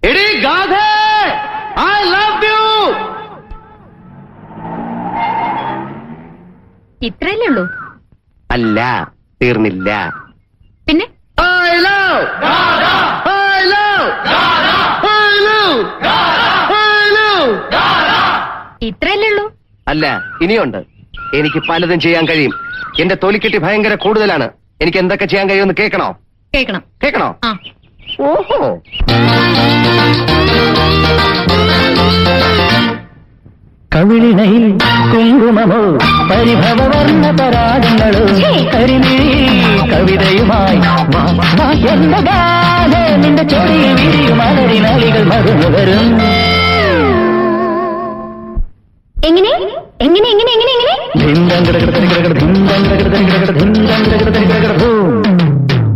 എടീ ഗാഥേ, I love you. ഇത്രയല്ലേ ഉള്ളൂ? അല്ല, തീർന്നില്ല. പിന്നെ I love Gada. I love Gada. I love Gada. I love Gada. ഇത്രയല്ലേ ഉള്ളൂ? അല്ല, ഇനിയുണ്ട്. എനിക്ക് പലതും ചെയ്യാൻ കഴിയും. എന്റെ തൊലിക്കെട്ടി ഭയങ്കര കൂടുതലാണ്. എനിക്ക് എന്തൊക്കെ ചെയ്യാൻ കഴിയുമെന്ന് കേൾക്കണോ? കേൾക്കണം. കേൾക്കണോ? ആ. ഓഹോ. കവിളിണയിൽ കുങ്കുമമോ പരിഭവവർണ്ണ പരാഗങ്ങളോ കരിമിഴി കവിതയുമായി എന്റെ ഗാഥ നിന്റെ ചൊടിയിൽ വിരിയും അലരിനാളികൾ മറന്നു വരും. എങ്ങനെ എങ്ങനെ എങ്ങനെ എങ്ങനെ എങ്ങനെ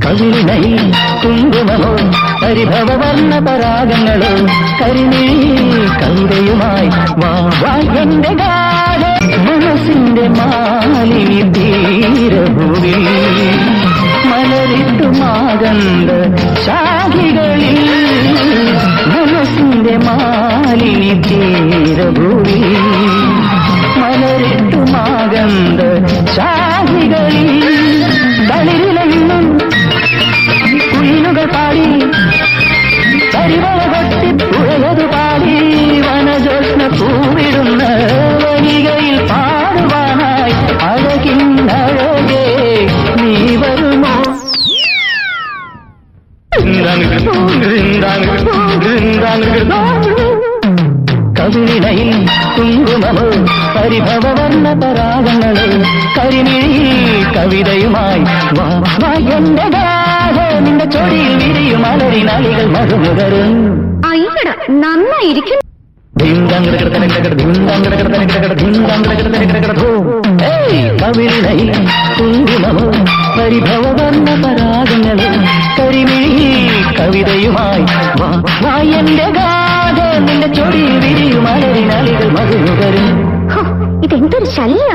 കവിളിണയിൽ കുങ്കുമമോ പരിഭവവർണ്ണ പരാഗങ്ങളോ കരിമിഴി കവിതയുമായി എന്റെ ഗാഥ മനസ്സിന്റെ മാലിനി തീരഭൂവി മലരിട്ടു മാകന്ത ശാഖികളിൽ മനസ്സിന്റെ മാലിനി തീരഭൂവി മലരിട്ടു മാകന്ത ശാഖികളിൽ തളിരിലെന്നും കുയിലുകൾ പാടി കരിവള കൊട്ടി പുഴലത് പാടി വനജോഷ്ണ പൂവിടുന്ന വരികയിൽ പാടുവാനായി അഴകിന്നഴകേ നീ വരുമോ? കവിളിണയിൽ കുങ്കുമമോ പരിഭവവർണ്ണ പരാഗങ്ങളോ കരിമിഴി കവിതയുമായി എന്റെ ഗാഥ നിന്റെ ചൊടിയിൽ വിരിയും അലരിനാളികൾ മറുമുകരും. അയ്യട നന്നായിരിക്കും. കവിളിണയിൽ കുങ്കുമമോ പരിഭവവർണ്ണ പരാഗങ്ങളോ കരിമിഴി കവിതയുമായി എന്റെ ഗാഥ നിന്റെ ചൊടിയിൽ വിരിയും അലരിനാളികൾ മറുമുകരും. ഇതെന്തൊരു ശല്യ.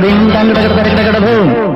dim dang